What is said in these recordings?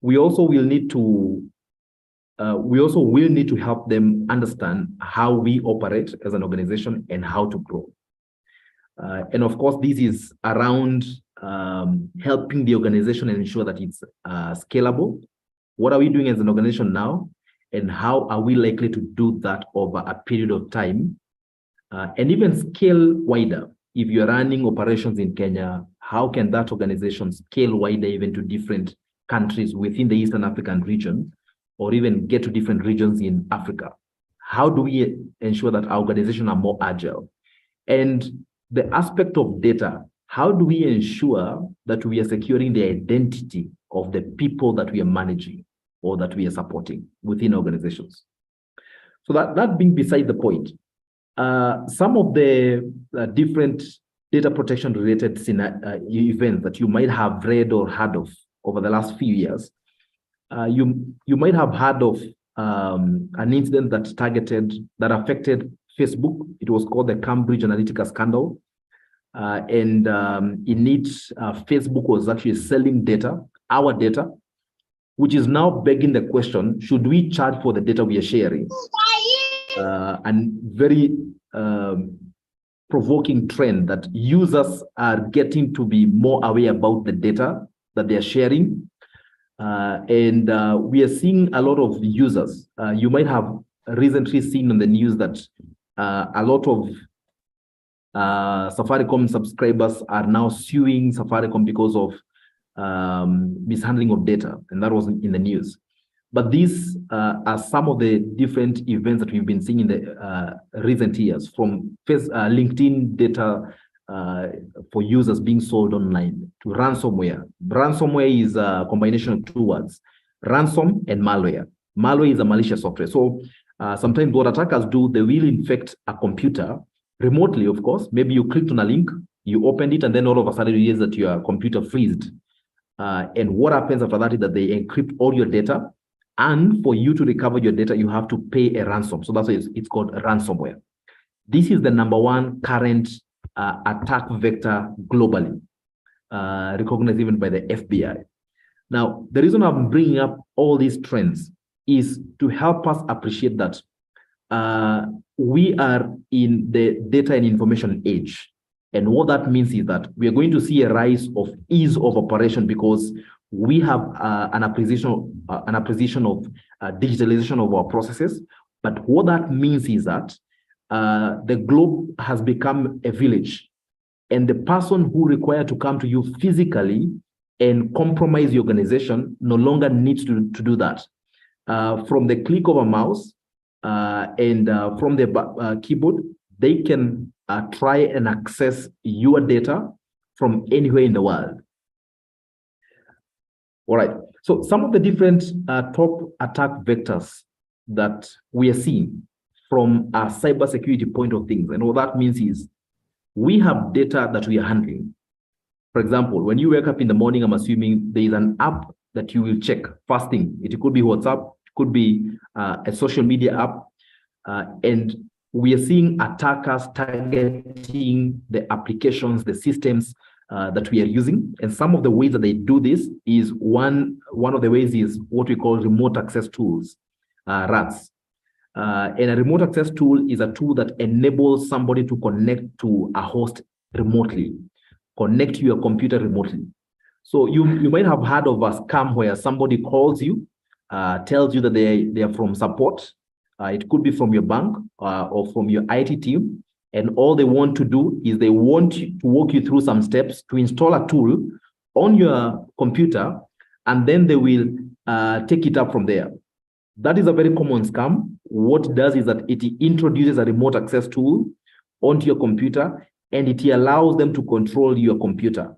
we also will need to help them understand how we operate as an organization and how to grow. And of course, this is around helping the organization and ensure that it's scalable. What are we doing as an organization now? And how are we likely to do that over a period of time? And even scale wider. If you're running operations in Kenya, how can that organization scale wider even to different countries within the Eastern African region, or even get to different regions in Africa? How do we ensure that our organizations are more agile? And the aspect of data, how do we ensure that we are securing the identity of the people that we are managing or that we are supporting within organizations? So that being beside the point, some of the different data protection related events that you might have read or heard of over the last few years, you might have heard of an incident that affected Facebook. It was called the Cambridge Analytica scandal. In it, Facebook was actually selling data, our data, which is now begging the question, should we charge for the data we are sharing? And very provoking trend that users are getting to be more aware about the data that they're sharing. We are seeing a lot of users. You might have recently seen on the news that a lot of Safaricom subscribers are now suing Safaricom because of mishandling of data, and that was in the news. But these are some of the different events that we've been seeing in the recent years, from LinkedIn data for users being sold online to ransomware. Ransomware is a combination of two words, ransom and malware. Malware is a malicious software. So sometimes what attackers do, they will infect a computer remotely, of course. Maybe you clicked on a link, you opened it, and then all of a sudden you realize that your computer freezed. And what happens after that is that they encrypt all your data. And for you to recover your data, you have to pay a ransom. So that's why it's called ransomware. This is the #1 current attack vector globally, recognized even by the FBI. Now, the reason I'm bringing up all these trends is to help us appreciate that we are in the data and information age. And what that means is that we are going to see a rise of ease of operation because we have an appreciation of digitalization of our processes. But what that means is that the globe has become a village, and the person who required to come to you physically and compromise the organization no longer needs to do that. From the click of a mouse and from the keyboard, they can try and access your data from anywhere in the world. All right, so some of the different top attack vectors that we are seeing from a cybersecurity point of things, and what that means is we have data that we are handling. For example, when you wake up in the morning, I'm assuming there is an app that you will check first thing. It could be WhatsApp, it could be a social media app, and we are seeing attackers targeting the applications, the systems that we are using. And some of the ways that they do this is one of the ways is what we call remote access tools, RATs. And a remote access tool is a tool that enables somebody to connect to a host remotely, connect to your computer remotely. So you might have heard of a scam where somebody calls you, tells you that they are from support. It could be from your bank or from your IT team. And all they want to do is they want to walk you through some steps to install a tool on your computer, and then they will take it up from there. That is a very common scam. What it does is that it introduces a remote access tool onto your computer, and it allows them to control your computer.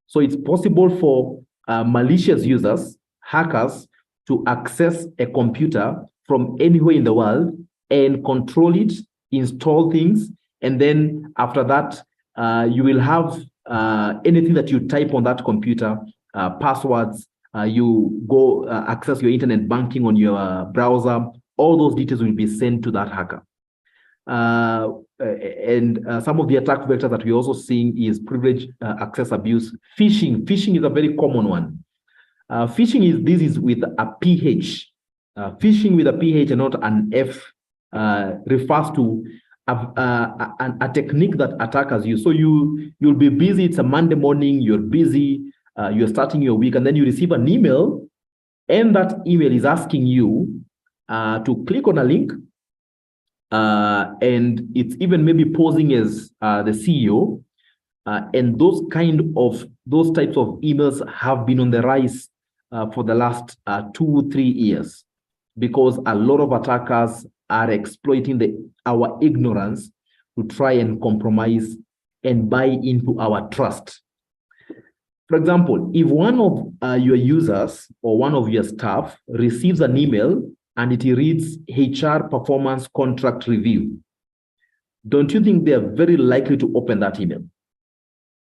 So it's possible for malicious users, hackers, to access a computer from anywhere in the world and control it, install things, and then after that, you will have anything that you type on that computer, passwords, you go access your internet banking on your browser, all those details will be sent to that hacker. Some of the attack vectors that we're also seeing is privileged access abuse. Phishing is a very common one. Phishing is with a PH. Phishing with a PH and not an F refers to a technique that attackers use. So you'll be busy. It's a Monday morning. You're busy. You're starting your week, and then you receive an email, and that email is asking you to click on a link, and it's even maybe posing as the CEO. And those types of emails have been on the rise for the last 2-3 years, because a lot of attackers are exploiting our ignorance to try and compromise and buy into our trust. For example, if one of your users or one of your staff receives an email and it reads HR performance contract review, don't you think they are very likely to open that email?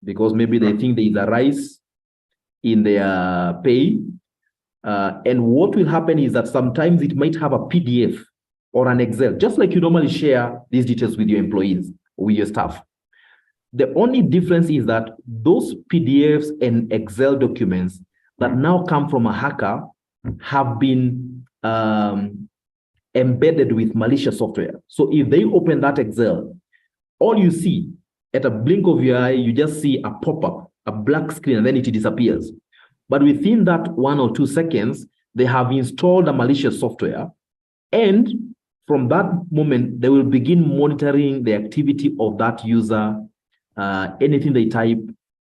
Because maybe they think there is a rise in their pay. And what will happen is that sometimes it might have a PDF or an Excel, just like you normally share these details with your employees, with your staff. The only difference is that those PDFs and Excel documents that now come from a hacker have been embedded with malicious software. So if they open that Excel, all you see at a blink of your eye, you just see a pop-up, a black screen, and then it disappears. But within that 1 or 2 seconds, they have installed a malicious software. And from that moment, they will begin monitoring the activity of that user, anything they type,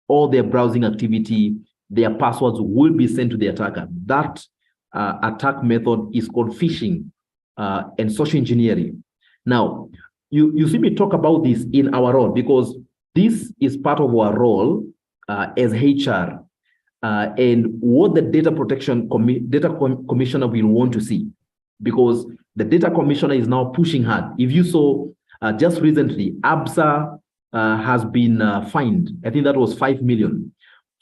all their browsing activity, their passwords will be sent to the attacker. That attack method is called phishing and social engineering. Now, you see me talk about this in our role, because this is part of our role as HR and what the data protection commissioner will want to see, because the data commissioner is now pushing hard. If you saw just recently, ABSA has been fined. I think that was 5 million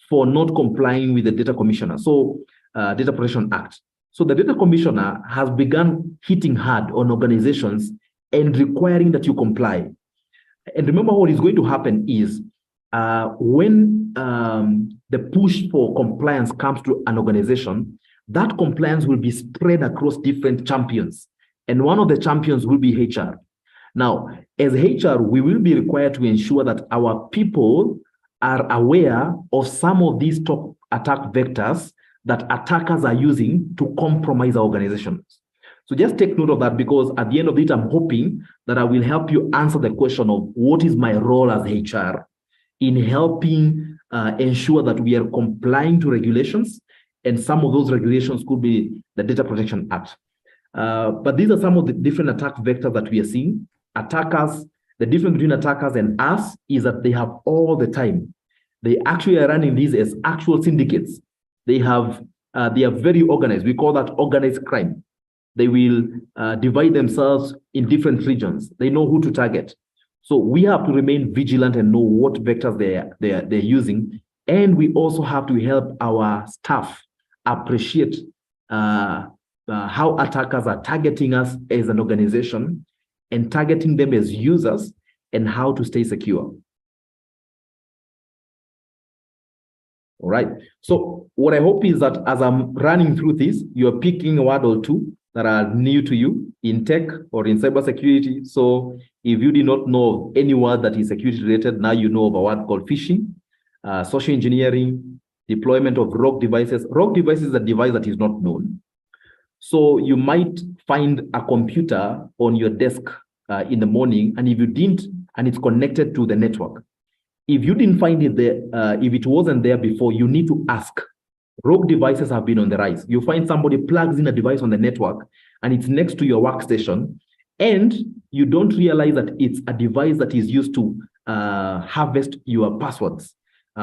for not complying with the data commissioner. So Data Protection Act. So the data commissioner has begun hitting hard on organizations and requiring that you comply. And remember, what is going to happen is when the push for compliance comes to an organization, that compliance will be spread across different champions. And one of the champions will be HR. Now, as HR, we will be required to ensure that our people are aware of some of these top attack vectors that attackers are using to compromise our organizations. So just take note of that, because at the end of it, I'm hoping that I will help you answer the question of what is my role as HR in helping ensure that we are complying to regulations, and some of those regulations could be the Data Protection Act. But these are some of the different attack vectors that we are seeing. Attackers, the difference between attackers and us is that they have all the time. They actually are running these as actual syndicates. They are very organized. We call that organized crime. They will divide themselves in different regions. They know who to target. So we have to remain vigilant and know what vectors they're using. And we also have to help our staff appreciate how attackers are targeting us as an organization and targeting them as users, and how to stay secure. All right. So what I hope is that as I'm running through this, you're picking a word or two that are new to you in tech or in cybersecurity. So if you did not know any word that is security related, now you know of a word called phishing, social engineering, deployment of rogue devices. Rogue device is a device that is not known. So you might find a computer on your desk in the morning, and if you didn't, and it's connected to the network. If you didn't find it there, if it wasn't there before, you need to ask. Rogue devices have been on the rise. You find somebody plugs in a device on the network, and it's next to your workstation, and you don't realize that it's a device that is used to harvest your passwords.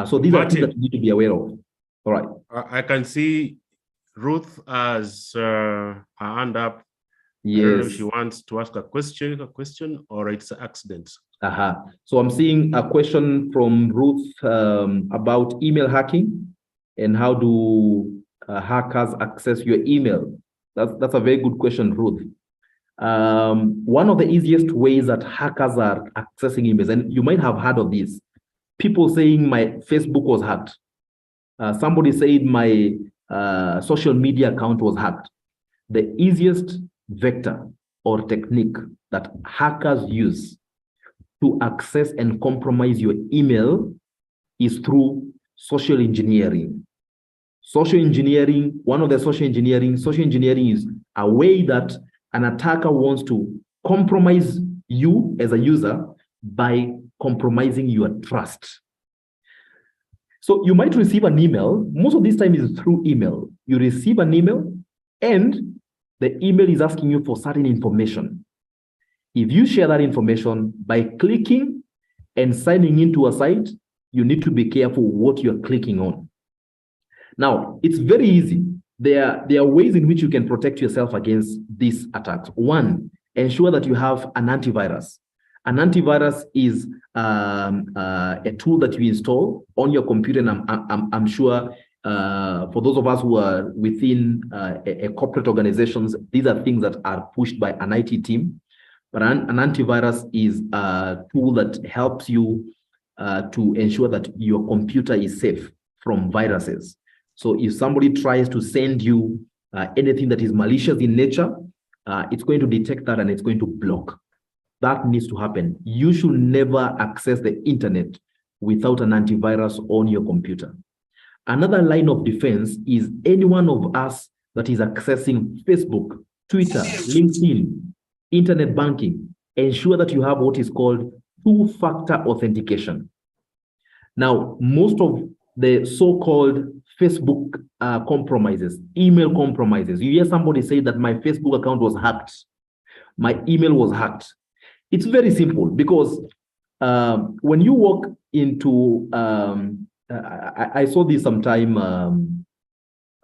So these are things that you need to be aware of. All right. I can see Ruth has her hand up. Yes. I don't know if she wants to ask a question or it's an accident. So I'm seeing a question from Ruth about email hacking and how do hackers access your email. That's a very good question, Ruth. One of the easiest ways that hackers are accessing emails, and you might have heard of this, people saying my Facebook was hacked. Somebody said my social media account was hacked, the easiest vector or technique that hackers use to access and compromise your email is through social engineering. Social engineering, one of the social engineering is a way that an attacker wants to compromise you as a user by compromising your trust. So you might receive an email. Most of this time is through email. You receive an email and the email is asking you for certain information. If you share that information by clicking and signing into a site, you need to be careful what you're clicking on. Now, it's very easy. There are ways in which you can protect yourself against these attacks. One, ensure that you have an antivirus. An antivirus is a tool that you install on your computer, and I'm sure for those of us who are within a corporate organizations, these are things that are pushed by an IT team. But an antivirus is a tool that helps you to ensure that your computer is safe from viruses. So if somebody tries to send you anything that is malicious in nature, it's going to detect that and it's going to block. That needs to happen. You should never access the internet without an antivirus on your computer. Another line of defense is any one of us that is accessing Facebook, Twitter, LinkedIn, internet banking. Ensure that you have what is called two-factor authentication. Now, most of the so-called Facebook compromises, email compromises, you hear somebody say that my Facebook account was hacked, my email was hacked. It's very simple because when you walk into, I saw this sometime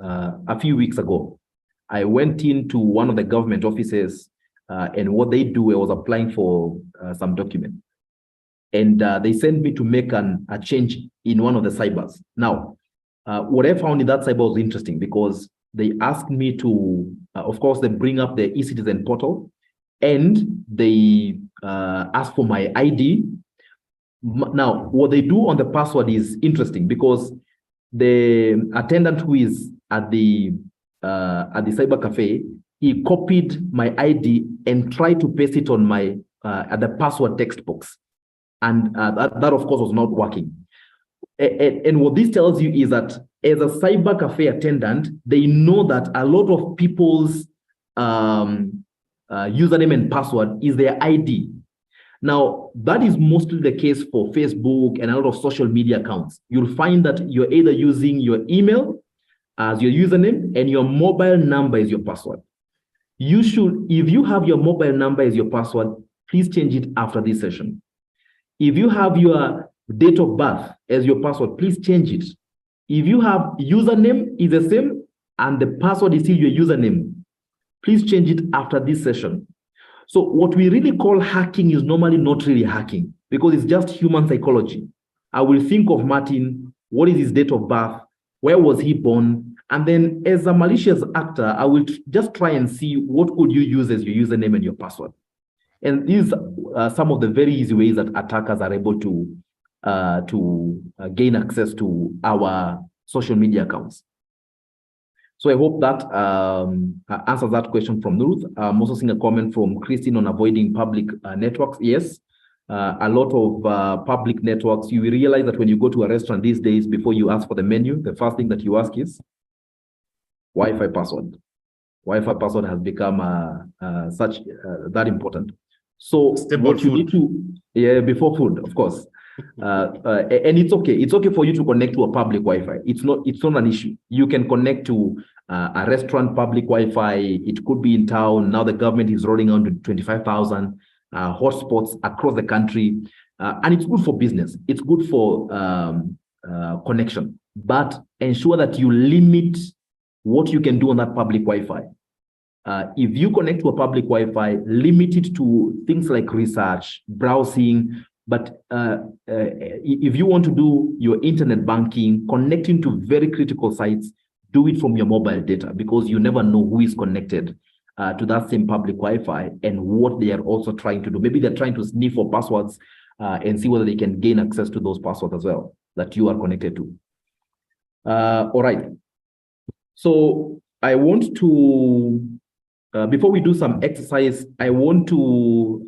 a few weeks ago. I went into one of the government offices and what they do, I was applying for some document. And they sent me to make a change in one of the cybers. Now, what I found in that cyber was interesting because they asked me to, of course, they bring up the eCitizen portal and they ask for my ID. Now, what they do on the password is interesting because the attendant who is at the cyber cafe, he copied my ID and tried to paste it on my at the password text box. And that of course was not working. And what this tells you is that as a cyber cafe attendant, they know that a lot of people's username and password is their ID. Now, that is mostly the case for Facebook and a lot of social media accounts. You'll find that you're either using your email as your username and your mobile number is your password. You should, if you have your mobile number as your password, please change it after this session. If you have your date of birth as your password, please change it. If you have username is the same and the password is still your username, please change it after this session. So what we really call hacking is normally not really hacking because it's just human psychology. I will think of Martin, what is his date of birth? Where was he born? And then as a malicious actor, I will just try and see what could you use as your username and your password. And these are some of the very easy ways that attackers are able to gain access to our social media accounts. So I hope that answers that question from Ruth. I'm also seeing a comment from Christine on avoiding public networks. Yes, a lot of public networks, you will realize that when you go to a restaurant these days, before you ask for the menu, the first thing that you ask is Wi-Fi password. Wi-Fi password has become that important. So what you need to, before food, of course. And it's okay. It's okay for you to connect to a public Wi-Fi. It's not an issue. You can connect to a restaurant public Wi-Fi. It could be in town. Now the government is rolling out to 25,000 hotspots across the country. And it's good for business. It's good for connection. But ensure that you limit what you can do on that public Wi-Fi. If you connect to a public Wi-Fi, limit it to things like research, browsing. But if you want to do your internet banking, connecting to very critical sites, do it from your mobile data because you never know who is connected to that same public Wi-Fi and what they are also trying to do. Maybe they're trying to sniff for passwords and see whether they can gain access to those passwords as well that you are connected to. All right. So I want to, before we do some exercise, I want to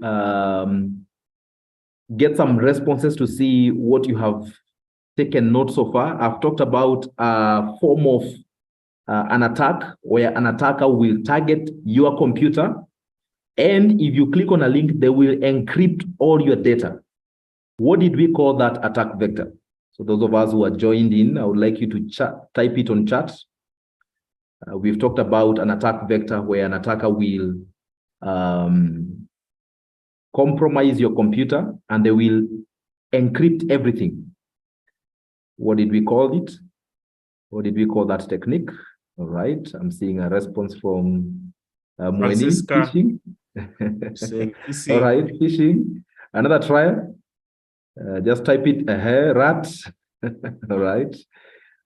get some responses to see what you have taken note so far. I've talked about a form of an attack where an attacker will target your computer. And if you click on a link, they will encrypt all your data. What did we call that attack vector? So those of us who are joined in, I would like you to type it on chat. We've talked about an attack vector where an attacker will compromise your computer and they will encrypt everything. What did we call it? What did we call that technique? All right, I'm seeing a response from Moini, phishing. phishing. All right, phishing. Another trial. Just type it, rat. All right.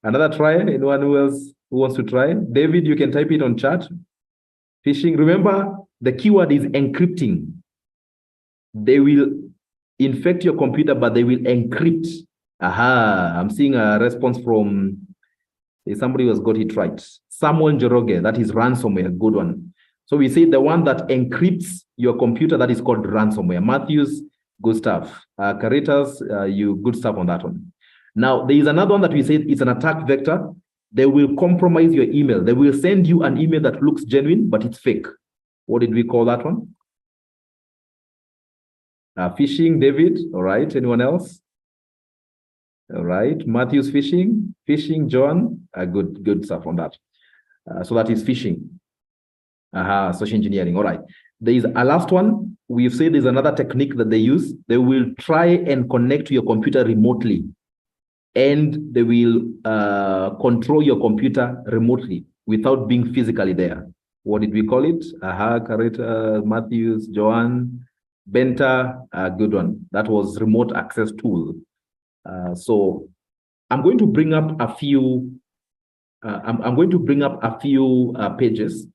Another try. Anyone who wants to try? David, you can type it on chat. Phishing. Remember, the keyword is encrypting. They will infect your computer, but they will encrypt. Aha, I'm seeing a response from somebody who has got it right. Samuel Njoroge, that is ransomware, good one. So we say the one that encrypts your computer, that is called ransomware. Matthews, good stuff. Caritas, you good stuff on that one. Now, there is another one that we say it's an attack vector. They will compromise your email. They will send you an email that looks genuine, but it's fake. What did we call that one? Phishing, David. All right. Anyone else? All right. Matthew's phishing. Phishing, John. Good stuff on that. So that is phishing. Social engineering. All right. There is a last one. We've said there's another technique that they use. They will try and connect to your computer remotely. And they will control your computer remotely without being physically there. What did we call it? Carita, Matthews, Joanne, Benta, good one. That was remote access tool. So I'm going to bring up a few. I'm going to bring up a few pages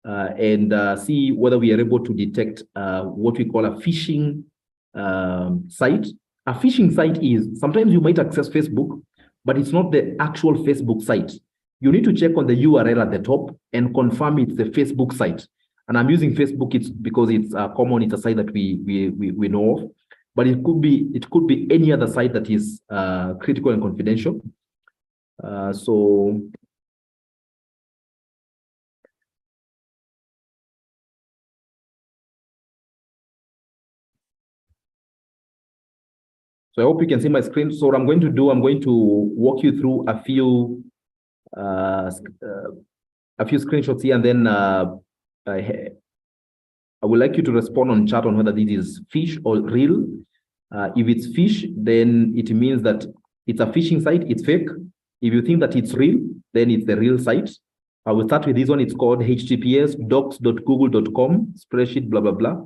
and see whether we are able to detect what we call a phishing site. A phishing site is, sometimes you might access Facebook, but it's not the actual Facebook site. You need to check on the URL at the top and confirm it's the Facebook site. And I'm using Facebook because it's common, it's a site that we know of, but it could be any other site that is critical and confidential. So I hope you can see my screen. So what I'm going to do, I'm going to walk you through a few screenshots here, and then I would like you to respond on chat on whether this is fish or real. If it's fish, then it means that it's a phishing site, it's fake. If you think that it's real, then it's the real site. I will start with this one. It's called https://docs.google.com, spreadsheet, blah, blah, blah.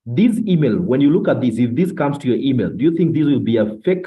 This email, when you look at this, if this comes to your email, do you think this will be a fake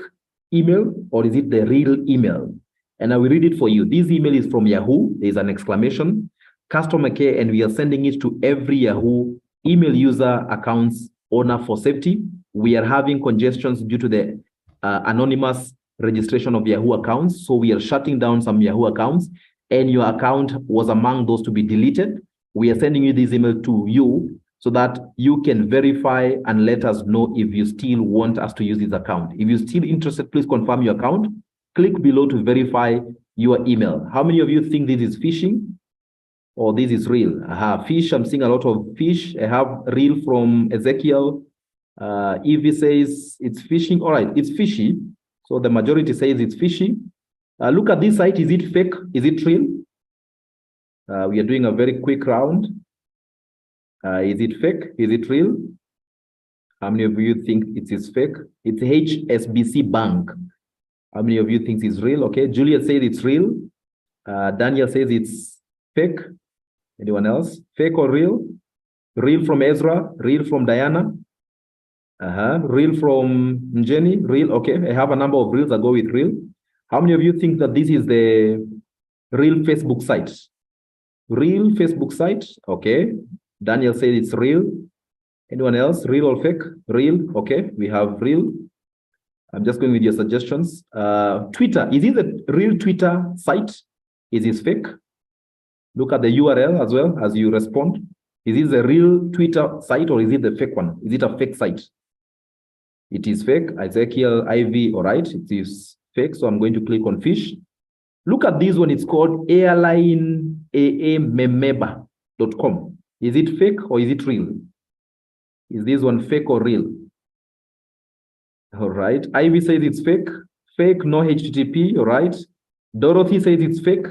email or is it the real email? And I will read it for you. This email is from Yahoo. There's an exclamation, customer care, and we are sending it to every Yahoo email user accounts owner for safety. We are having congestions due to the anonymous registration of Yahoo accounts. So we are shutting down some Yahoo accounts, and your account was among those to be deleted. We are sending you this email to you so that you can verify and let us know if you still want us to use this account. If you're still interested, please confirm your account. Click below to verify your email. How many of you think this is phishing or this is real? Fish, I'm seeing a lot of fish. I have real from Ezekiel. Evie says it's phishing. All right, it's fishy. So the majority says it's fishy. Look at this site. Is it fake? Is it real? We are doing a very quick round. Is it fake? Is it real? How many of you think it is fake? It's HSBC Bank. How many of you think it's real? Okay, Juliet says it's real. Daniel says it's fake. Anyone else? Fake or real? Real from Ezra, real from Diana. Real from Jenny, real. Okay, I have a number of reels that go with real. How many of you think that this is the real Facebook site? Real Facebook site, okay. Daniel said it's real. Anyone else? Real or fake? Real, okay. We have real. I'm just going with your suggestions. Twitter, is it the real Twitter site? Is it fake? Look at the URL as well as you respond. Is it the real Twitter site or is it the fake one? Is it a fake site? It is fake. Ezekiel IV, all right, it is fake. So I'm going to click on fish. Look at this one. It's called airlineaamemeba.com. Is it fake or is it real? Is this one fake or real? All right. Ivy says it's fake. Fake, no HTTP. All right. Dorothy says it's fake.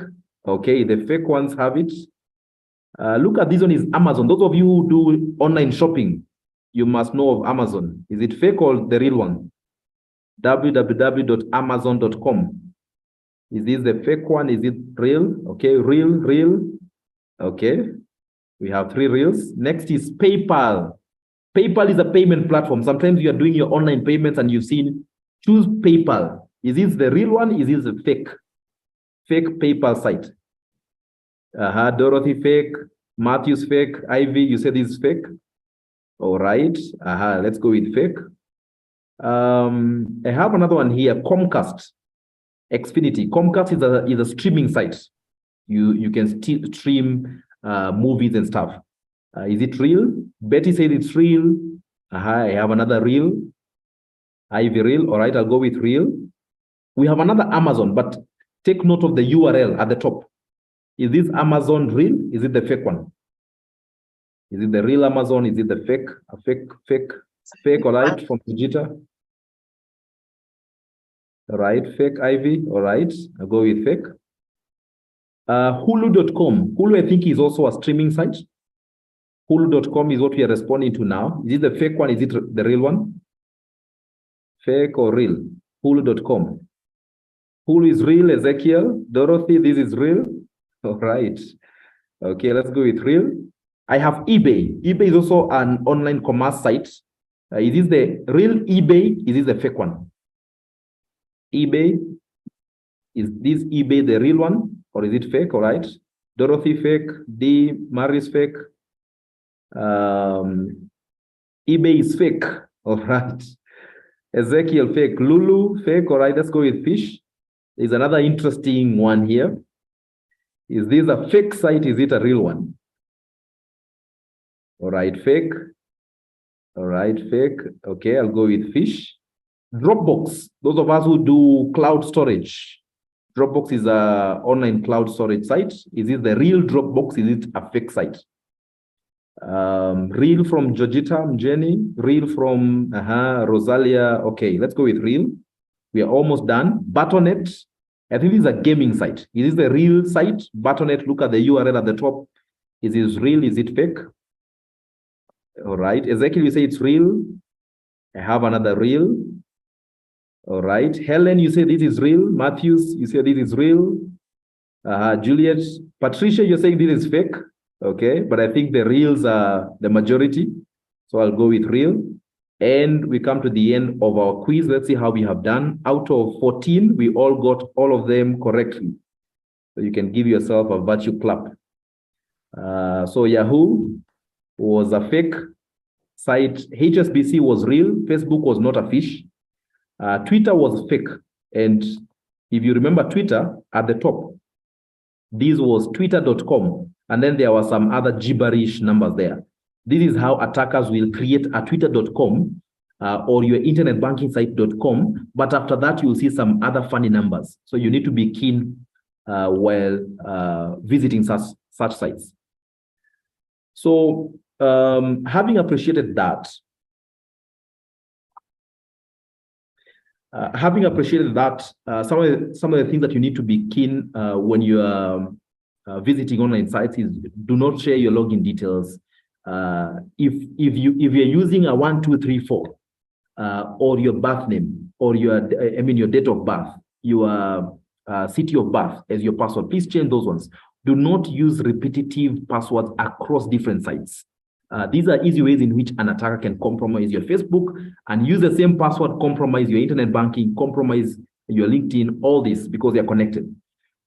Okay, the fake ones have it. Look at this one is Amazon. Those of you who do online shopping, you must know of Amazon. Is it fake or the real one? www.amazon.com. Is this the fake one? Is it real? Okay, real. Okay, we have 3 reals. Next is PayPal. PayPal is a payment platform. Sometimes you are doing your online payments and you've seen, choose PayPal. Is this the real one? Is this the fake PayPal site? Dorothy fake, Matthew's fake, Ivy, you said this is fake. All right, let's go with fake. I have another one here, Comcast, Xfinity. Comcast is a streaming site. You can still stream movies and stuff. Is it real? Betty said it's real. I have another real. Ivy real. All right, I'll go with real. We have another Amazon, but take note of the URL at the top. Is this Amazon real? Is it the fake one? Is it the real Amazon? Is it the fake? A fake, all right, from Vegeta. All right, fake Ivy. All right, I'll go with fake. Hulu.com. Hulu, I think, is also a streaming site. Hulu.com is what we are responding to now. Is it the fake one? Is it the real one? Fake or real? Hulu.com. Hulu is real, Ezekiel. Dorothy, this is real. All right. Okay, let's go with real. I have eBay. eBay is also an online commerce site. Is this the real eBay? Is this the fake one? eBay. Is this eBay the real one? Or is it fake? All right. Dorothy fake. D. Mary's fake. eBay is fake. All right. Ezekiel fake. Lulu fake. All right. Let's go with fish. There's another interesting one here. Is this a fake site? Is it a real one? All right, fake. All right, fake. Okay, I'll go with fish. Dropbox. Those of us who do cloud storage. Dropbox is an online cloud storage site. Is it the real Dropbox? Is it a fake site? Real from Georgita, Jenny. Real from Rosalia. Okay, let's go with real. We are almost done. Battle.net. I think this is a gaming site. Is this the real site? Battle.net, look at the URL at the top. Is it real? Is it fake? All right. Ezekiel, you say it's real. I have another real. All right. Helen, you say this is real. Matthews, you say this is real. Juliet. Patricia, you're saying this is fake. Okay. But I think the reals are the majority. So I'll go with real. And we come to the end of our quiz. Let's see how we have done. Out of 14, we all got all of them correctly. So you can give yourself a virtue clap. So Yahoo was a fake site. HSBC was real. Facebook was not a fish. Twitter was fake. And if you remember Twitter at the top, this was twitter.com. And then there were some other gibberish numbers there. This is how attackers will create a twitter.com or your internet banking site.com. But after that, you'll see some other funny numbers. So you need to be keen while visiting such sites. So having appreciated that, some of the things that you need to be keen when you are visiting online sites is do not share your login details. If you're using a 1234 or your birth name or your date of birth, your city of birth as your password, please change those ones. Do not use repetitive passwords across different sites. These are easy ways in which an attacker can compromise your Facebook and use the same password, compromise your internet banking, compromise your LinkedIn, all this because they are connected.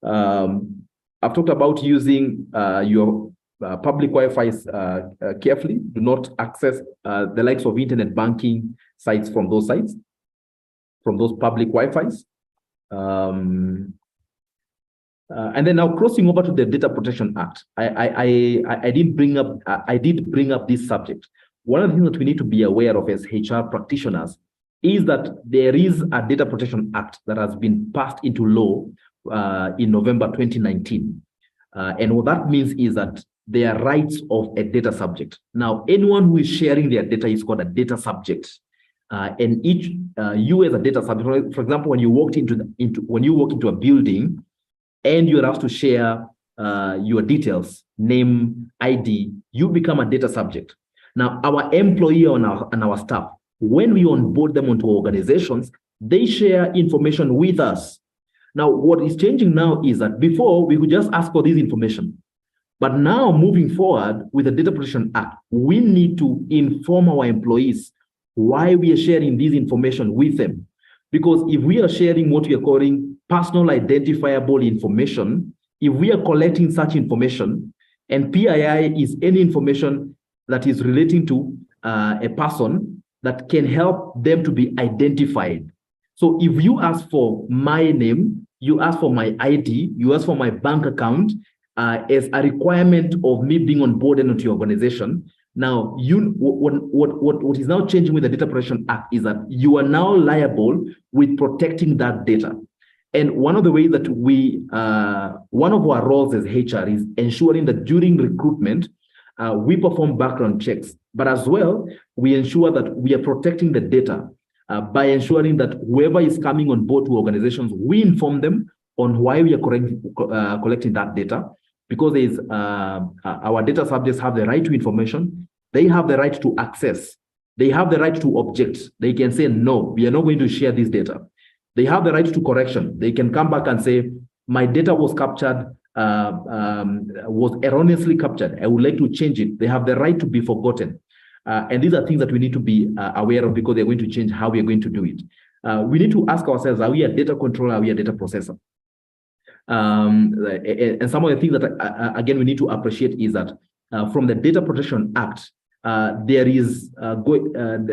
I've talked about using your public Wi-Fi carefully. Do not access the likes of internet banking sites from those sites, from those public Wi-Fis. And then now crossing over to the Data Protection Act, I did bring up this subject. One of the things that we need to be aware of as HR practitioners is that there is a Data Protection Act that has been passed into law in November 2019. And what that means is that there are rights of a data subject. Now, anyone who is sharing their data is called a data subject. And each you as a data subject, for example, when you walk into a building and you're asked to share your details, name, ID, you become a data subject. Now, our employee and our staff, when we onboard them onto organizations, they share information with us. Now, what is changing now is that before we could just ask for this information. But now moving forward with the Data Protection Act, we need to inform our employees why we are sharing this information with them. Because if we are sharing what we are calling personal identifiable information, if we are collecting such information, and PII is any information that is relating to a person that can help them to be identified. So if you ask for my name, you ask for my ID, you ask for my bank account as a requirement of me being onboarded into your organization. Now, what is now changing with the Data Protection Act is that you are now liable with protecting that data. And one of the ways that one of our roles as HR is ensuring that during recruitment, we perform background checks, but as well, we ensure that we are protecting the data by ensuring that whoever is coming on board to organizations, we inform them on why we are collecting that data, because our data subjects have the right to information, they have the right to access, they have the right to object. They can say, no, we are not going to share this data. They have the right to correction. They can come back and say, my data was captured, was erroneously captured. I would like to change it. They have the right to be forgotten. And these are things that we need to be aware of because they're going to change how we are going to do it. We need to ask ourselves, are we a data controller? Are we a data processor? And some of the things that, again, we need to appreciate is that from the Data Protection Act, the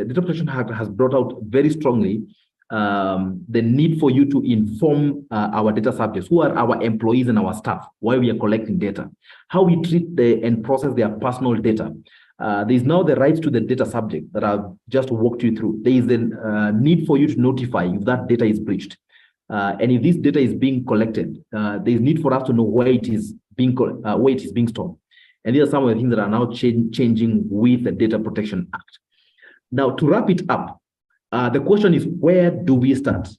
Data Protection Act has brought out very strongly the need for you to inform our data subjects, who are our employees and our staff, why we are collecting data, how we treat and process their personal data. There is now the rights to the data subject that I've just walked you through. There is a need for you to notify if that data is breached. And if this data is being collected, there is need for us to know where it is being stored. And these are some of the things that are now changing with the Data Protection Act. Now, to wrap it up, the question is, where do we start?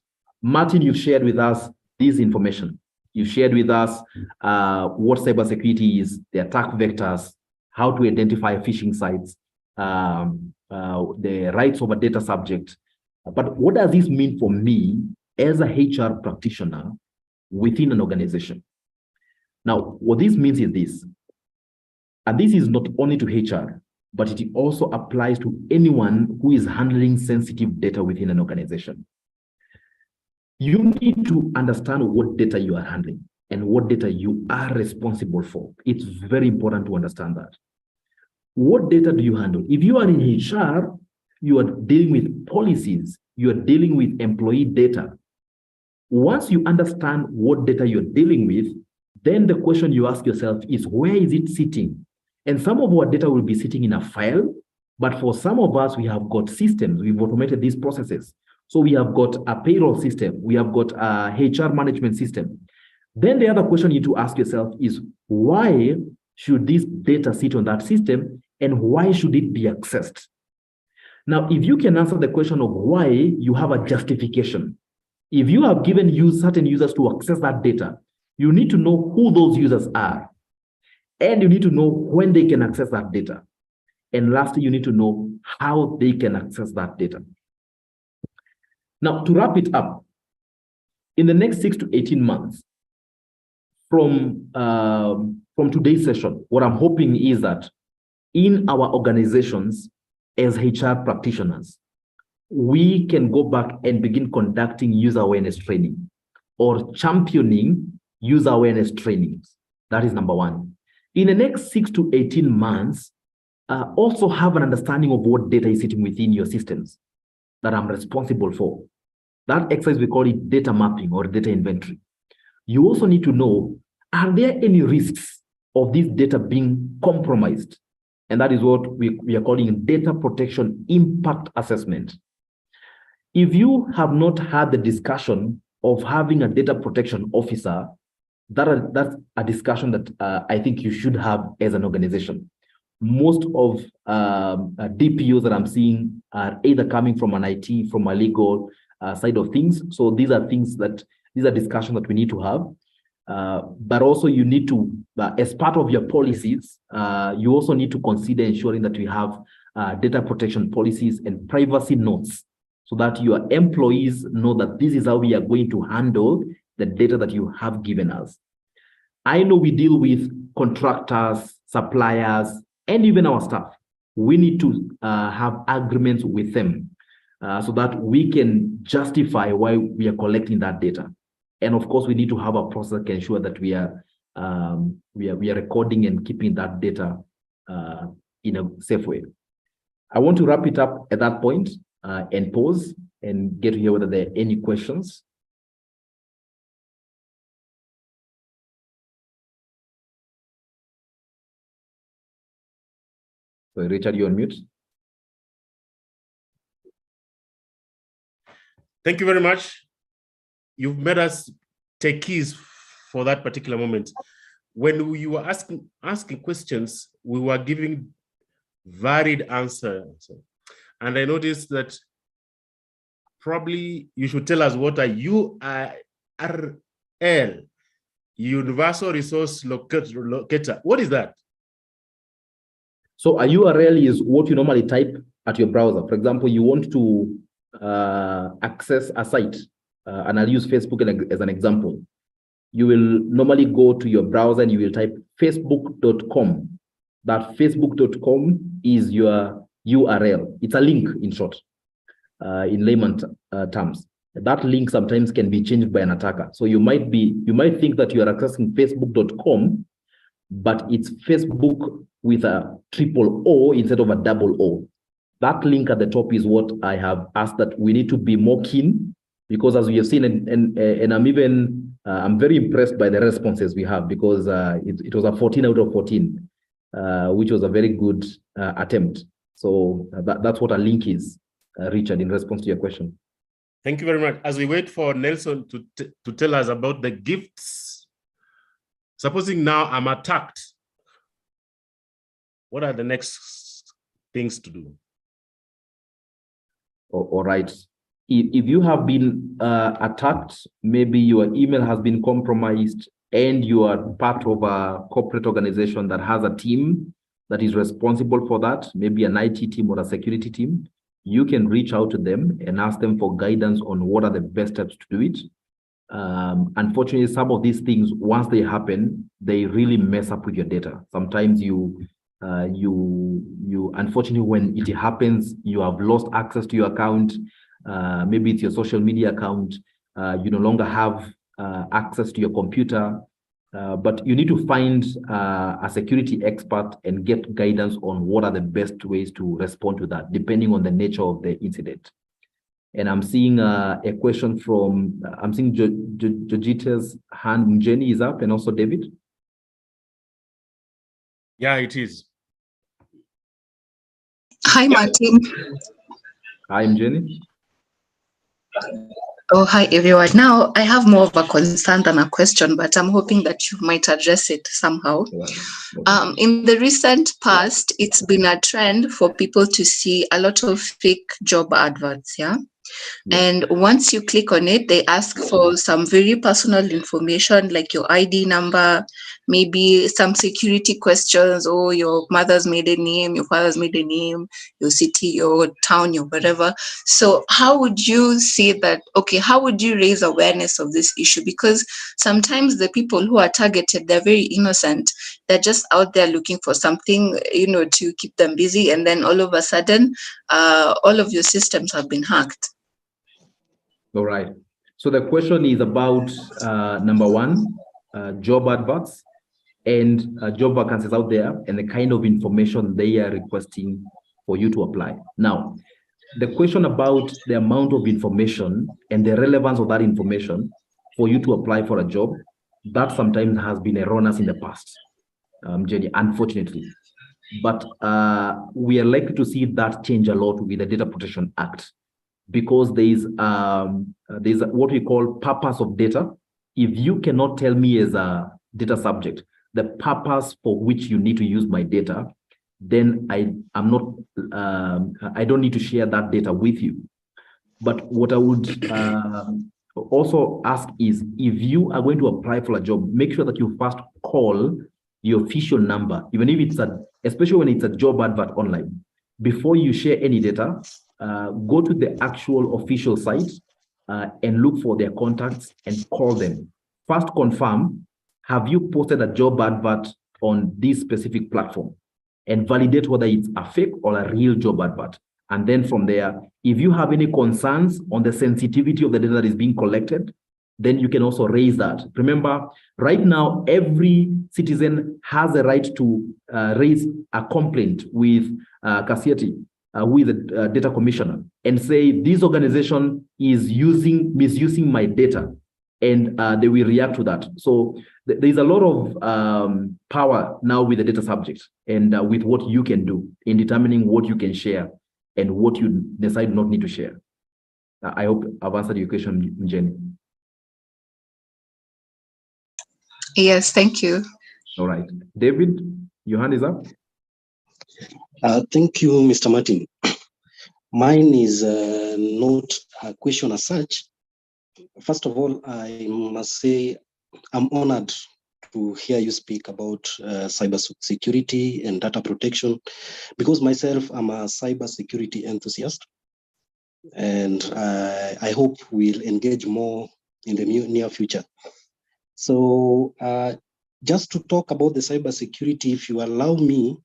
Martin, you've shared with us this information. You've shared with us what cybersecurity is, the attack vectors, how to identify phishing sites, the rights of a data subject. But what does this mean for me as a HR practitioner within an organization? Now, what this means is this, and this is not only to HR, but it also applies to anyone who is handling sensitive data within an organization. You need to understand what data you are handling and what data you are responsible for. It's very important to understand that. What data do you handle? If you are in HR, you are dealing with policies, you are dealing with employee data. Once you understand what data you're dealing with, then the question you ask yourself is, where is it sitting? And some of our data will be sitting in a file, but for some of us, we have got systems. We've automated these processes. So we have got a payroll system. We have got a HR management system. Then the other question you need to ask yourself is, why should this data sit on that system and why should it be accessed? Now, if you can answer the question of why, you have a justification. If you have given certain users to access that data, you need to know who those users are. And you need to know when they can access that data. And lastly, you need to know how they can access that data. Now, to wrap it up, in the next 6 to 18 months, from today's session, what I'm hoping is that in our organizations as HR practitioners, we can go back and begin conducting user awareness training or championing user awareness trainings. That is number one. In the next 6 to 18 months, also have an understanding of what data is sitting within your systems that I'm responsible for. That exercise, we call it data mapping or data inventory. You also need to know are there any risks of this data being compromised? And that is what we are calling data protection impact assessment. If you have not had the discussion of having a data protection officer, that's a discussion that I think you should have as an organization. Most of DPOs that I'm seeing are either coming from an IT, from a legal side of things. So these are discussions that we need to have. But also you need to, as part of your policies, you also need to consider ensuring that you have data protection policies and privacy notes so that your employees know that this is how we are going to handle the data that you have given us. I know we deal with contractors, suppliers, and even our staff. We need to have agreements with them so that we can justify why we are collecting that data. And of course, we need to have a process that can ensure that we are recording and keeping that data in a safe way. I want to wrap it up at that point and pause and get to hear whether there are any questions. So Richard, you're on mute. Thank you very much. You've made us take keys for that particular moment. When you were asking questions, we were giving varied answers. And I noticed that probably you should tell us what a URL, Universal Resource Locator. What is that? So a URL is what you normally type at your browser. For example, you want to access a site, and I'll use Facebook as an example. You will normally go to your browser and you will type facebook.com. That facebook.com is your URL. It's a link, in short, in layman terms. That link sometimes can be changed by an attacker. So you might think that you are accessing facebook.com, but it's Facebook with a triple O instead of a double O. That link at the top is what I have asked that we need to be more keen, because as we have seen, and I'm very impressed by the responses we have, because it was a 14 out of 14, which was a very good attempt. So that's what a link is, Richard, in response to your question. Thank you very much. As we wait for Nelson to tell us about the gifts, supposing now I'm attacked, what are the next things to do? All right. If you have been attacked, maybe your email has been compromised and you are part of a corporate organization that has a team that is responsible for that, maybe an IT team or a security team, you can reach out to them and ask them for guidance on what are the best steps to do it. Unfortunately, some of these things, once they happen, they really mess up with your data. Sometimes unfortunately, when it happens, you have lost access to your account. Maybe it's your social media account. You no longer have access to your computer, but you need to find a security expert and get guidance on what are the best ways to respond to that, depending on the nature of the incident. And I'm seeing a question from, I'm seeing Jojita's hand. Jenny is up, and also David. Yeah, it is. Hi, Martin. Hi, I'm Jenny. Oh, hi, everyone. Now, I have more of a concern than a question, but I'm hoping that you might address it somehow. In the recent past, it's been a trend for people to see a lot of fake job adverts, yeah? And once you click on it, they ask for some very personal information like your ID number, maybe some security questions, or your mother's maiden name, your father's maiden name, your city, your town, your whatever. So how would you say that, okay, how would you raise awareness of this issue? Because sometimes the people who are targeted, they're very innocent. They're just out there looking for something, to keep them busy. And then all of a sudden, all of your systems have been hacked. All right. So the question is about number one, job adverts and job vacancies out there and the kind of information they are requesting for you to apply. Now, the question about the amount of information and the relevance of that information for you to apply for a job That sometimes has been erroneous in the past, Jenny, unfortunately. But we are likely to see that change a lot with the Data Protection Act, because there's what we call purpose of data. If you cannot tell me as a data subject the purpose for which you need to use my data, then I don't need to share that data with you. But what I would also ask is, if you are going to apply for a job, make sure that you first call the official number, even if it's especially when it's a job advert online. Before you share any data, go to the actual official site and look for their contacts and call them. First confirm, have you posted a job advert on this specific platform? And validate whether it's a fake or a real job advert. And then from there, if you have any concerns on the sensitivity of the data that is being collected, then you can also raise that. Remember, right now, every citizen has a right to raise a complaint with Cassiety, with the data commissioner, and say this organization is misusing my data, and they will react to that. So there's a lot of power now with the data subject and with what you can do in determining what you can share and what you decide not need to share. I hope I've answered your question, Jenny. Yes, thank you. All right. David, your hand is up. Thank you, Mr. Martin. Mine is not a question as such. First of all, I must say I'm honored to hear you speak about cyber security and data protection, because myself, I'm a cyber security enthusiast, and I hope we'll engage more in the near future. So just to talk about the cyber security, if you allow me,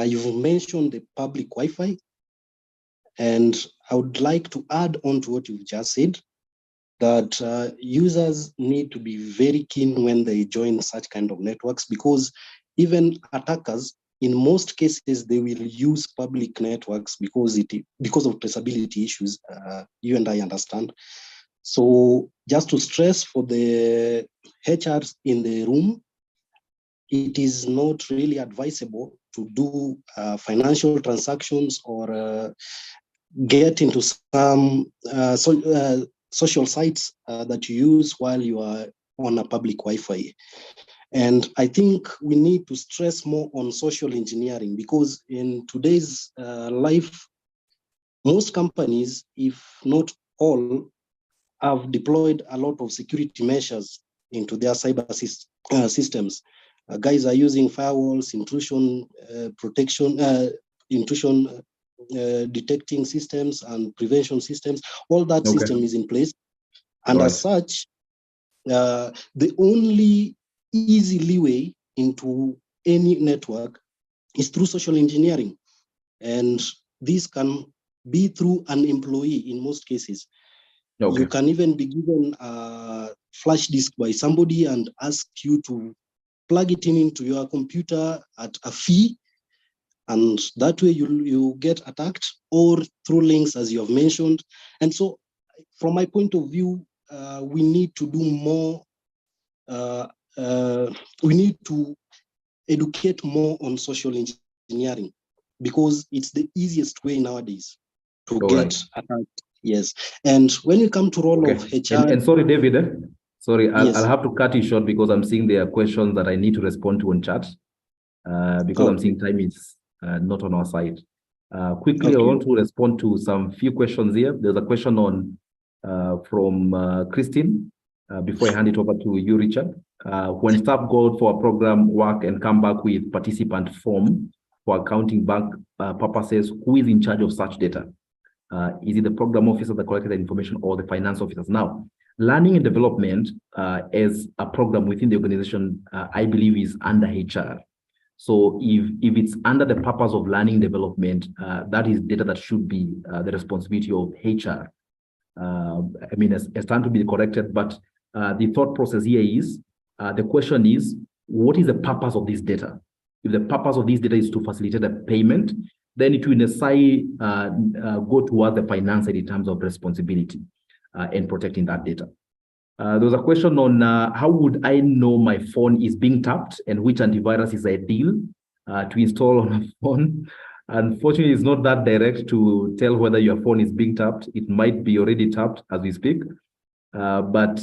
you've mentioned the public Wi-Fi, and I would like to add on to what you've just said, that users need to be very keen when they join such kind of networks, because even attackers, in most cases, they will use public networks because of traceability issues. You and I understand. So just to stress for the HRs in the room, it is not really advisable to do financial transactions or get into some social sites that you use while you are on a public Wi-Fi. And I think we need to stress more on social engineering, because in today's life, most companies, if not all, have deployed a lot of security measures into their cyber systems. Guys are using firewalls, intrusion protection, intrusion detecting systems and prevention systems. All that system is in place. And as such, the only easy leeway into any network is through social engineering. And this can be through an employee in most cases. You can even be given a flash disk by somebody and ask you to plug it into your computer at a fee. And that way you get attacked, or through links, as you have mentioned. And so from my point of view, we need to do more. We need to educate more on social engineering, because it's the easiest way nowadays to get attacked. Yes. And when you come to role of HR. And sorry, David, sorry, I'll have to cut you short, because I'm seeing there are questions that I need to respond to on chat, because I'm seeing time is not on our side. Quickly, I want to respond to some few questions here. There's a question on from Christine, before I hand it over to you, Richard. When staff go for a program work and come back with participant form for accounting bank purposes, who is in charge of such data? Is it the program officer that collected the information, or the finance officers? Now, learning and development as a program within the organization, I believe, is under HR. So if it's under the purpose of learning development, that is data that should be the responsibility of HR. I mean, it's time to be corrected, but the thought process here is, the question is, what is the purpose of this data? If the purpose of this data is to facilitate a payment, then it will necessarily go towards the finance side in terms of responsibility and protecting that data. There was a question on how would I know my phone is being tapped and which antivirus is ideal to install on a phone. Unfortunately, it's not that direct to tell whether your phone is being tapped. It might be already tapped as we speak. But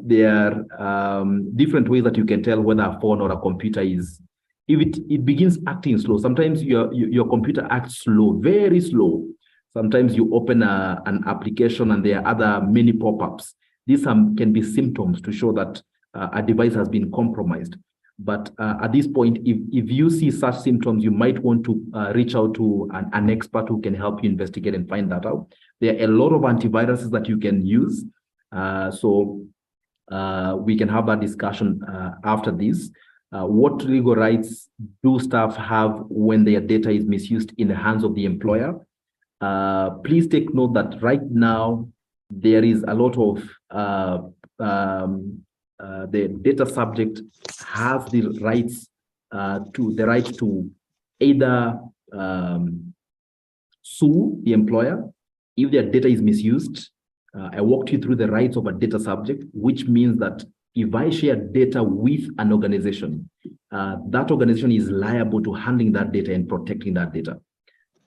there are different ways that you can tell whether a phone or a computer is, if it begins acting slow. Sometimes your computer acts slow, very slow. Sometimes you open an application and there are other many pop-ups. These can be symptoms to show that a device has been compromised. But at this point, if you see such symptoms, you might want to reach out to an expert who can help you investigate and find that out. There are a lot of antiviruses that you can use. So we can have that discussion after this. What legal rights do staff have when their data is misused in the hands of the employer? Please take note that right now, there is a lot of the data subject has the rights to either sue the employer if their data is misused. I walked you through the rights of a data subject, which means that if I share data with an organization, that organization is liable to handling that data and protecting that data.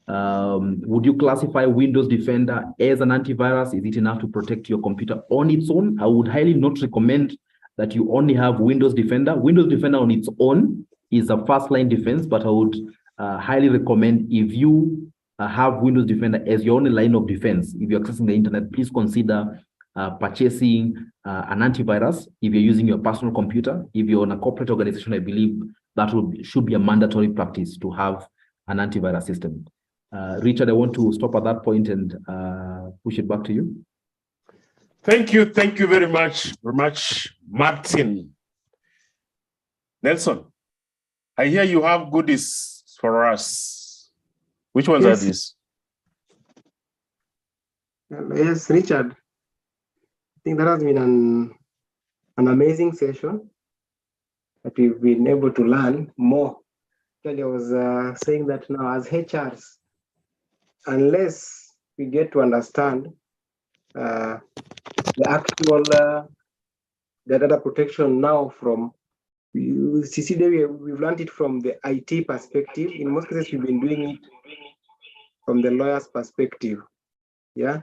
Would you classify Windows Defender as an antivirus? Is it enough to protect your computer on its own? I would highly not recommend that you only have Windows Defender. Windows Defender on its own is a first-line defense, but I would highly recommend, if you have Windows Defender as your only line of defense, if you're accessing the internet, please consider purchasing an antivirus if you're using your personal computer. If you're on a corporate organization, I believe that should be a mandatory practice to have an antivirus system. Richard, I want to stop at that point and push it back to you. Thank you very much, Martin. Nelson, I hear you have goodies for us. Which ones are these? Yes, Richard. I think that has been an amazing session that we've been able to learn more. I was saying that now as HRs, unless we get to understand the actual the data protection now from CCD, we've learned it from the IT perspective. In most cases, we've been doing it from the lawyer's perspective. Yeah.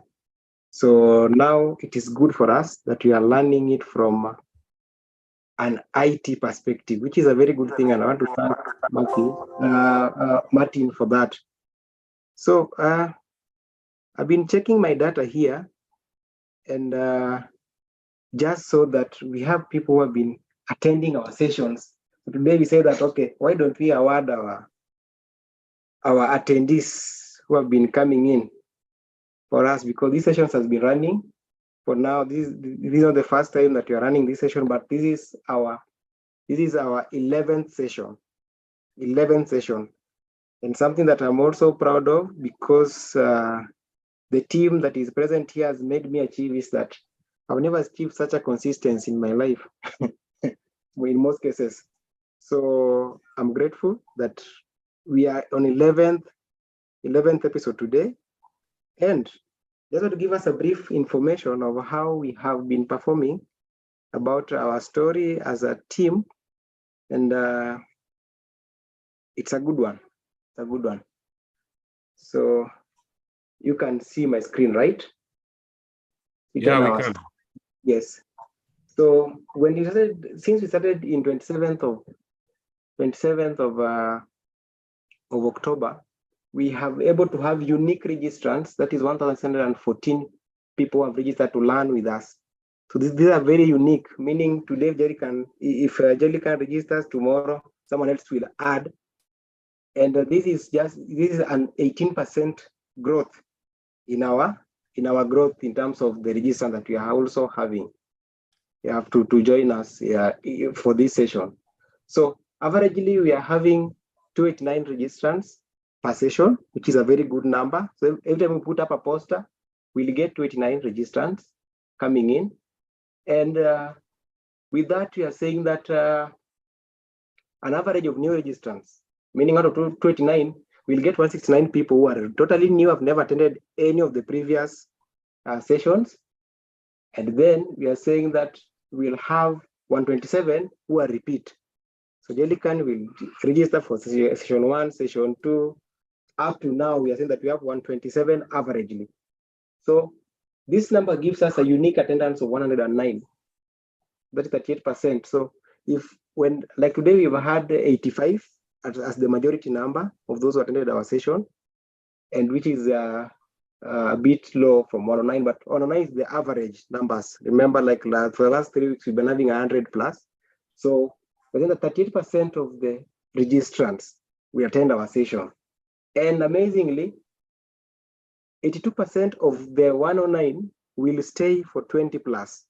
So now it is good for us that we are learning it from an IT perspective, which is a very good thing. And I want to thank Martin for that. So I've been checking my data here, and just so that we have people who have been attending our sessions. So today we say that, okay, why don't we award our attendees who have been coming in for us, because these sessions has been running for now. This is not the first time that we are running this session, but this is our 11th session. 11th session. And something that I'm also proud of, because the team that is present here has made me achieve, is that I've never achieved such a consistency in my life, in most cases. So I'm grateful that we are on 11th episode today. And just want to give us a brief information of how we have been performing, about our story as a team. And it's a good one. It's a good one. So you can see my screen, right? Yeah, we can. Yes. So when we started, since we started in 27th of October, we have able to have unique registrants. That is 1,714 people who have registered to learn with us. So these are very unique, meaning today if Jerry can register, tomorrow someone else will add. And this is an 18% growth in our growth in terms of the registrants that we are also having. You have to join us for this session. So averagely, we are having 289 registrants per session, which is a very good number. So every time we put up a poster, we'll get 289 registrants coming in. And with that, we are saying that an average of new registrants, meaning out of 289, we'll get 169 people who are totally new, have never attended any of the previous sessions. And then we are saying that we'll have 127 who are repeat. So the applicant will register for session 1, session 2. Up to now, we are saying that we have 127 averagely. So this number gives us a unique attendance of 109. That is 38%. So if when like today we've had 85 as the majority number of those who attended our session, and which is a bit low from 109, but 109 is the average numbers. Remember, like for the last 3 weeks, we've been having 100 plus. So within the 38% of the registrants, we attend our session. And amazingly, 82% of the 109 will stay for 20 plus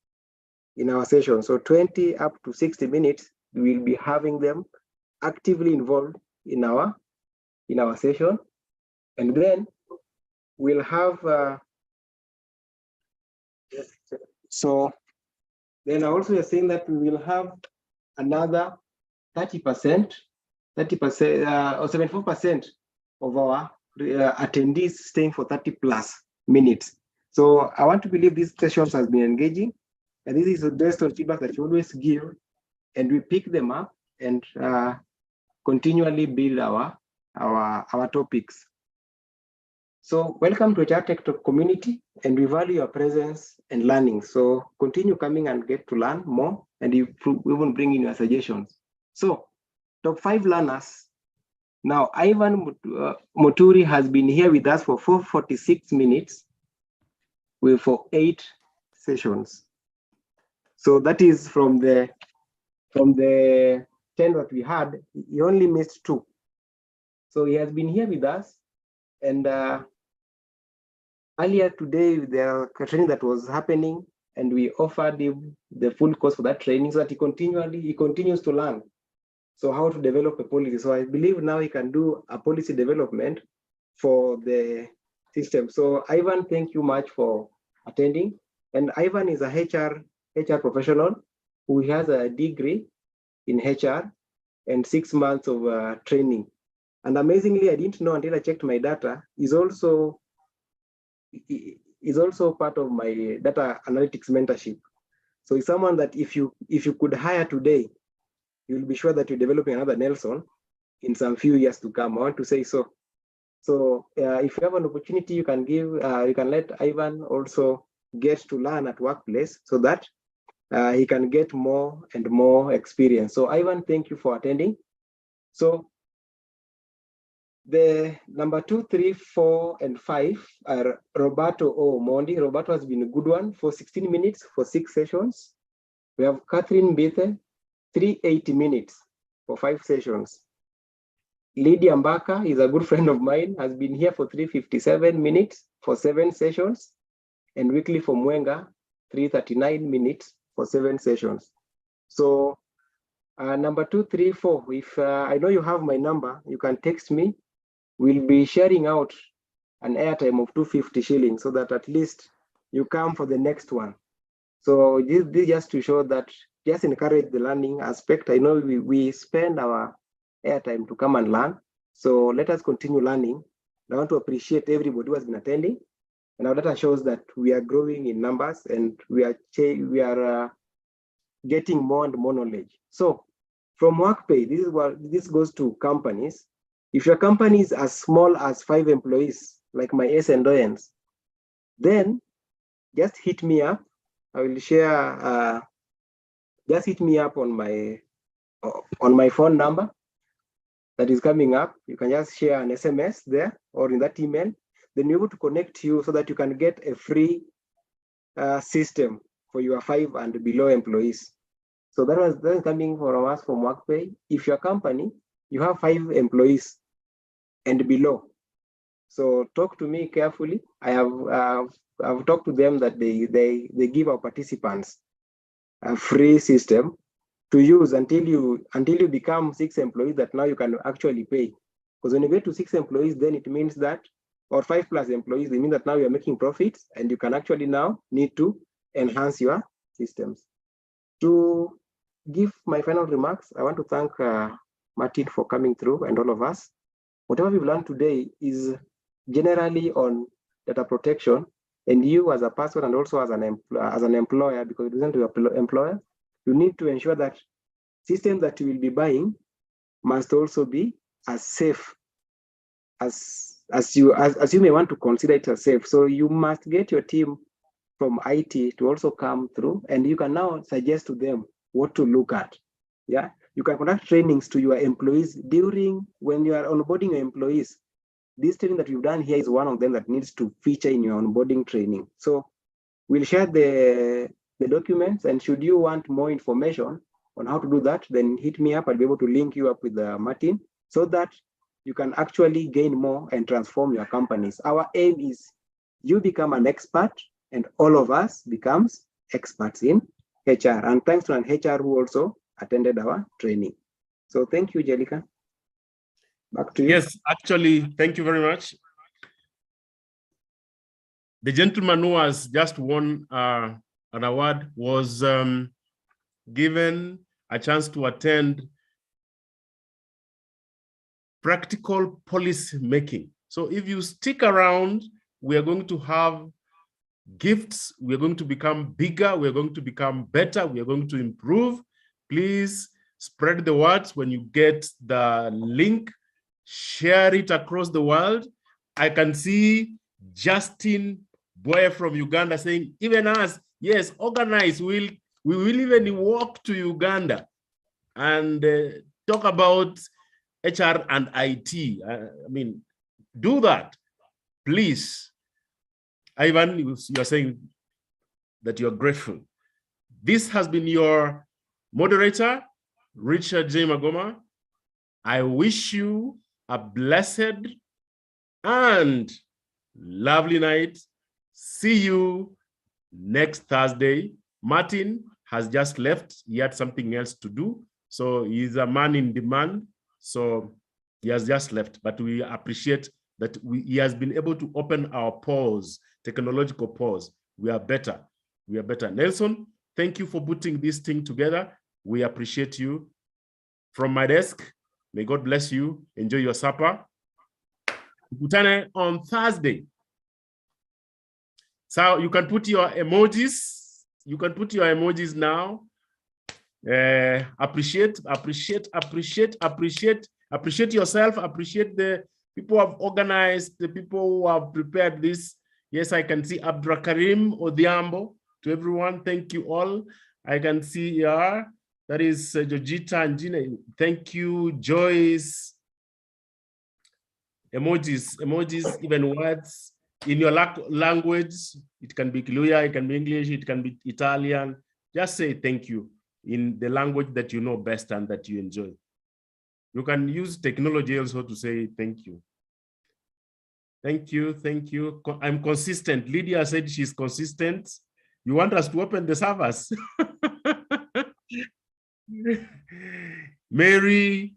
in our session. So 20 up to 60 minutes, we'll be having them actively involved in our session. And then we'll have, so then also we're saying that we will have another 30%, or 74% of our attendees staying for 30 plus minutes. So I want to believe these sessions has been engaging, and this is based on feedback that you always give, and we pick them up and continually build our topics. So welcome to HRTech community, and we value your presence and learning. So continue coming and get to learn more, and we will bring in your suggestions. So top 5 learners. Now, Ivan Moturi has been here with us for 446 minutes for 8 sessions. So that is from the 10 that we had, he only missed 2. So he has been here with us, and earlier today, there was a training that was happening, and we offered him the full course for that training so that he continues to learn. So how to develop a policy. So I believe now he can do a policy development for the system. So Ivan, thank you much for attending. And Ivan is a HR professional who has a degree in HR and 6 months of training. And amazingly, I didn't know until I checked my data, is also part of my data analytics mentorship. So it's someone that if you could hire today, you'll be sure that you're developing another Nelson in some few years to come. I want to say so. So if you have an opportunity, you can let Ivan also get to learn at workplace so that he can get more and more experience. So Ivan, thank you for attending. So the number 2, 3, 4, and 5 are Roberto Mondi. Roberto has been a good one for 16 minutes for 6 sessions. We have Catherine Bethe, 380 minutes for 5 sessions. Lydia Mbaka is a good friend of mine, has been here for 357 minutes for 7 sessions. And weekly for Mwenga, 339 minutes for 7 sessions. So number 2, 3, 4, if I know you have my number, you can text me. We'll be sharing out an airtime of 250 shillings so that at least you come for the next one. So this just to show that, just encourage the learning aspect. I know we spend our airtime to come and learn. So let us continue learning. I want to appreciate everybody who has been attending. And our data shows that we are growing in numbers and we are getting more and more knowledge. So from WorkPay, this goes to companies. If your company is as small as 5 employees, like my S&Ons, then just hit me up. I will share, just hit me up on my phone number that is coming up. You can just share an SMS there or in that email. Then we're able to connect you so that you can get a free system for your 5 and below employees. So that is coming from us from WorkPay. If your company, you have 5 employees and below, so talk to me carefully. I've talked to them that they give our participants a free system to use until you become 6 employees that now you can actually pay. Because when you get to 6 employees, then it means that, or 5 plus employees, it means that now you're making profits and you can actually now need to enhance your systems. To give my final remarks, I want to thank Martin for coming through and all of us. Whatever we've learned today is generally on data protection, And you as a person and also as an employer, because it isn't your employer, you need to ensure that systems that you will be buying must also be as safe as you may want to consider it as safe. So you must get your team from IT to also come through, and you can now suggest to them what to look at. Yeah, you can conduct trainings to your employees during when you are onboarding your employees. This training that we've done here is one of them that needs to feature in your onboarding training. So we'll share the documents, and should you want more information on how to do that, then hit me up. I'll be able to link you up with Martin so that you can actually gain more and transform your companies. Our aim is you become an expert and all of us becomes experts in HR. And thanks to an HR who also attended our training. So thank you, Jelika. Back to you. Yes, actually, thank you very much. The gentleman who has just won an award was given a chance to attend practical policy making. So if you stick around, we are going to have gifts. We are going to become bigger. We are going to become better. We are going to improve. Please spread the words. When you get the link, share it across the world. I can see Justin Boy from Uganda saying, even us, yes, organize. We will even walk to Uganda and talk about HR and IT. I mean, do that, please. Ivan, you're saying that you're grateful. This has been your moderator, Richard J. Magoma. I wish you a blessed and lovely night. See you next Thursday. Martin has just left. He had something else to do. So he's a man in demand. So he has just left. But we appreciate that he has been able to open our pause, technological pause. We are better. We are better. Nelson, thank you for putting this thing together. We appreciate you. From my desk, may God bless you. Enjoy your supper. Tukutane on Thursday. So you can put your emojis. You can put your emojis now. Appreciate yourself. Appreciate the people who have organized, the people who have prepared this. Yes, I can see Abdra Karim Odiambo. To everyone, thank you all. I can see that is Jojita and Gina. Thank you, Joyce. Emojis, even words in your language. It can be Kiluya, it can be English, it can be Italian. Just say thank you in the language that you know best and that you enjoy. You can use technology also to say thank you. Thank you, thank you. I'm consistent. Lydia said she's consistent. You want us to open the servers? Mary,